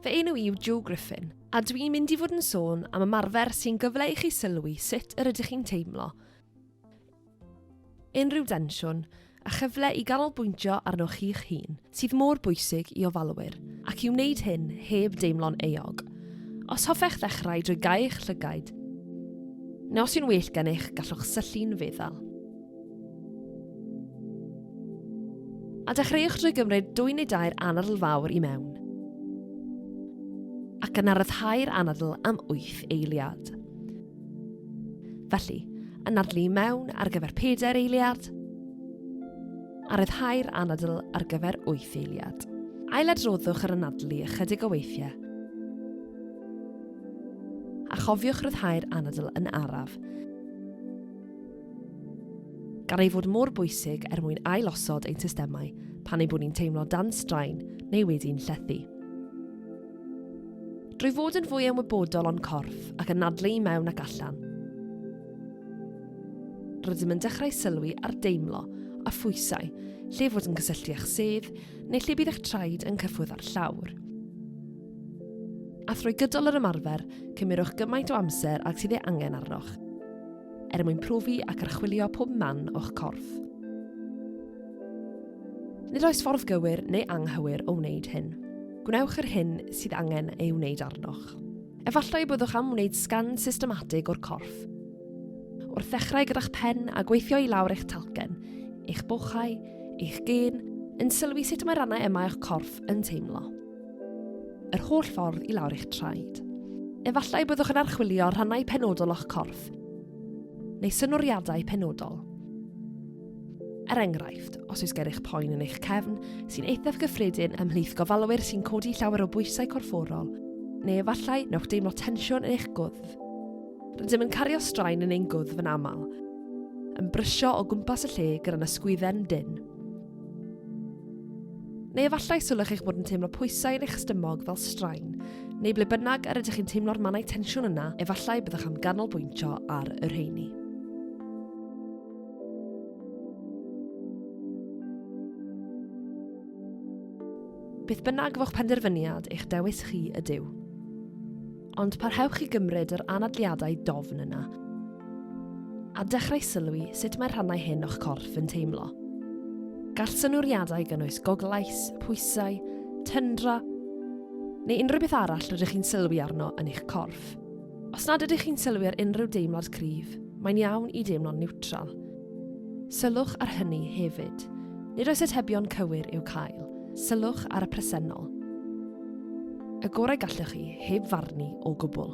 Fy enw yw Joe Griffin, a dwi'n mynd i fod yn sôn am ymarfer sy'n gyfle i chi sylwi sut yr ydych chi'n teimlo. Unrhyw densiwn a chyfle i ganolbwyntio arnoch chi'ch hun sydd mor bwysig i ofalwyr, ac i wneud hyn heb deimlo'n euog. Os hoffech ddechrau drwy gau eich llygaid, neu os yw'n well gennych gallwch syllu'n feddal. A dechreuwch drwy gymryd 2 neu 2 anadl fawr i mewn, ac yna ryddhau'r anadl am 8 eiliad. Felly, anadlu mewn ar gyfer 4 eiliad, a ryddhau'r anadl ar gyfer 8 eiliad. Ailadroddwch yr anadlu ychydig o weithiau, a chofiwch ryddhau'r anadl yn araf, gan ei fod mor bwysig mwyn ailosod ein systemau pan ei bod ni'n teimlo dan straen neu wedi'n llethu. Drwy fod yn fwy ymwybodol o'n corff ac anadlu i mewn ac allan, rydym yn dechrau sylwi ar deimlo a phwysau lle fod yn cysylltu eich sedd neu lle bydd eich traed yn cyffwrdd ar llawr. A thrwy gydol yr ymarfer, cymerwch gymaint o amser ag sydd ei angen arnoch, mwyn profi ac archwilio pob man o'ch corff. Nid oes ffordd gywir neu anghywir o wneud hyn. Gwnewch yr hyn sydd angen ei wneud arnoch. Efallai byddwch am wneud sgan systematig o'r corff, wrth ddechrau gyda'ch pen a gweithio i lawr eich talcen, eich bochau, eich gen, yn sylwi sut mae rannau yma eich corff yn teimlo. Yr holl ffordd i lawr eich traed. Efallai byddwch yn archwilio rhannau penodol o'ch corff, neu synwriadau penodol. Enghraifft, os oes gennych poen yn eich cefn sy'n eithaf gyffredin ymhlith gofalwyr sy'n codi llawer o bwysau corfforol, neu efallai newch deimlo tensiwn yn eich gwddf. Rydym yn cario straen yn ein gwddf yn aml, yn brysio o gwmpas y lle gyda'n ysgwydden dyn. Neu efallai sylwch eich bod yn teimlo pwysau yn eich stymog fel straen, neu ble bynnag yr ydych chi'n teimlo'r mannau tensiwn yna, efallai byddwch am ganolbwyntio ar yr rheini. Beth bynnag fo'ch penderfyniad eich dewis chi ydyw. Ond parhewch i gymryd yr anadliadau dofn yna, a dechrau sylwi sut mae rhannau hyn o'ch corff yn teimlo. Gall synwriadau gynnwys goglais, pwysau, tyndra, neu unrhyw beth arall rydych chi'n sylwi arno yn eich corff. Os nad ydych chi'n sylwi ar unrhyw deimlad cryf, mae'n iawn i deimlo'n niwtral. Sylwch ar hynny hefyd. Nid oes atebion cywir i'w cael. Sylwch ar y presennol. Y gorau gallwch chi heb farnu o gwbl.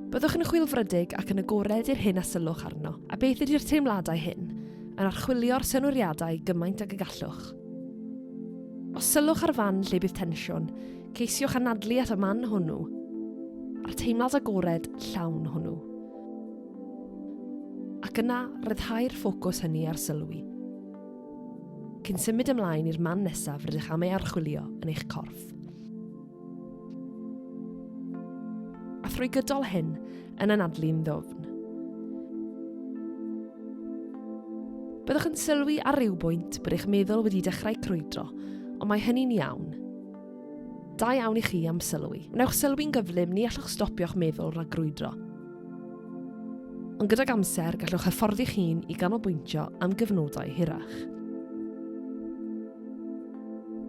Byddwch yn chwilfrydig ac yn agored i'r hyn a sylwch arno, a beth ydy'r teimladau hyn, yn archwilio'r synwriadau gymaint ag y gallwch. Os sylwch ar fan lle bydd tensiwn, ceisiwch anadlu at y man hwnnw, a'r teimlad agored llawn hwnnw. Ac yna ryddhau'r ffocws hynny ar sylwi, cyn symud ymlaen i'r man nesaf rydych am ei archwilio yn eich corff. A thrwy gydol hyn yn anadlu'n ddofn. Byddwch yn sylwi ar rywbwynt bod eich meddwl wedi dechrau crwydro, ond mae hynny'n iawn. Da iawn i chi am sylwi. Wnewch sylwi'n gyflym ni allwch stopio'ch meddwl rhag grwydro. Ond gydag amser gallwch hyfforddi'ch hun i ganolbwyntio am gyfnodau hirach.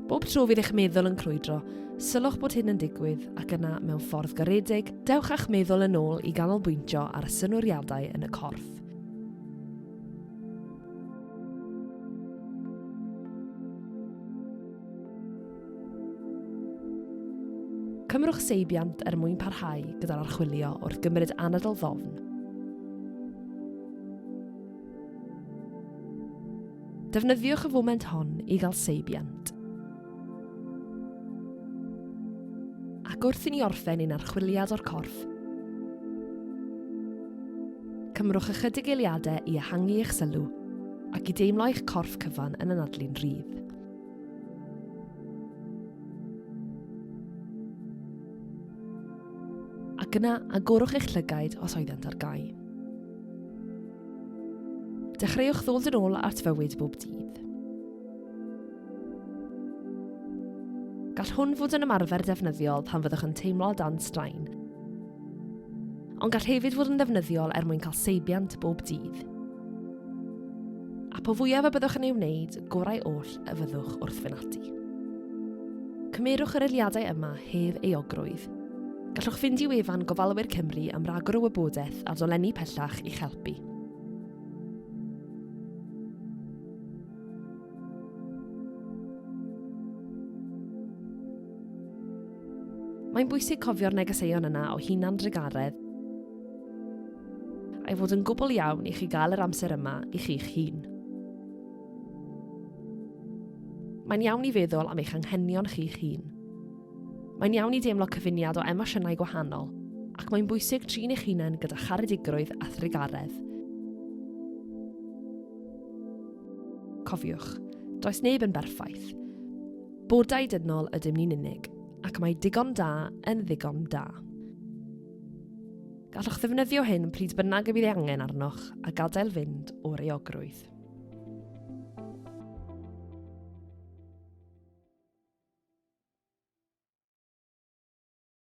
Bob tro fydd eich meddwl yn crwydro, sylwch bod hyn yn digwydd ac yna mewn ffordd garedig, dewch a'ch meddwl yn ôl i ganolbwyntio ar y synwriadau yn y corff. Cymrwch seibiant mwyn parhau gyda'r archwilio wrth gymryd anadl ddofn. Defnyddiwch y foment hon i gael seibiant. Ac wrth i ni orffen ein archwiliad o'r corff, cymrwch ychydig eiliadau i ehangu eich sylw ac i deimlo eich corff cyfan yn anadlu'n rhydd. Ac yna agorwch eich llygaid os oeddent ar gau. Dechreuwch ddod yn ôl at fywyd bob dydd. Gall hwn fod yn ymarfer defnyddiol pan fyddwch yn teimlo dan straen, ond gall hefyd fod yn ddefnyddiol mwyn cael seibiant bob dydd. A po fwyaf y byddwch yn ei wneud, gorau oll y fyddwch wrth fynd ati. Cymerwch yr eiliadau yma heb euogrwydd. Gallwch fynd i wefan Gofalwyr Cymru am ragor o wybodaeth a dolenni pellach i'ch helpu. Mae'n bwysig cofio'r negeseuon yna o hunan drugaredd a'i fod yn gwbl iawn i chi gael yr amser yma i chi'ch hun. Mae'n iawn i feddwl am eich anghenion chi'ch hun. Mae'n iawn i deimlo cyfuniad o emosiynau gwahanol ac mae'n bwysig trin eich hunain gyda charedigrwydd a thrugaredd. Cofiwch, does neb yn berffaith. Bodau dynol ydym ni'n unig, ac mae digon da yn ddigon da. Gallwch ddefnyddio hyn pryd bynnag y bydd ei angen arnoch a gadael fynd o'r euogrwydd.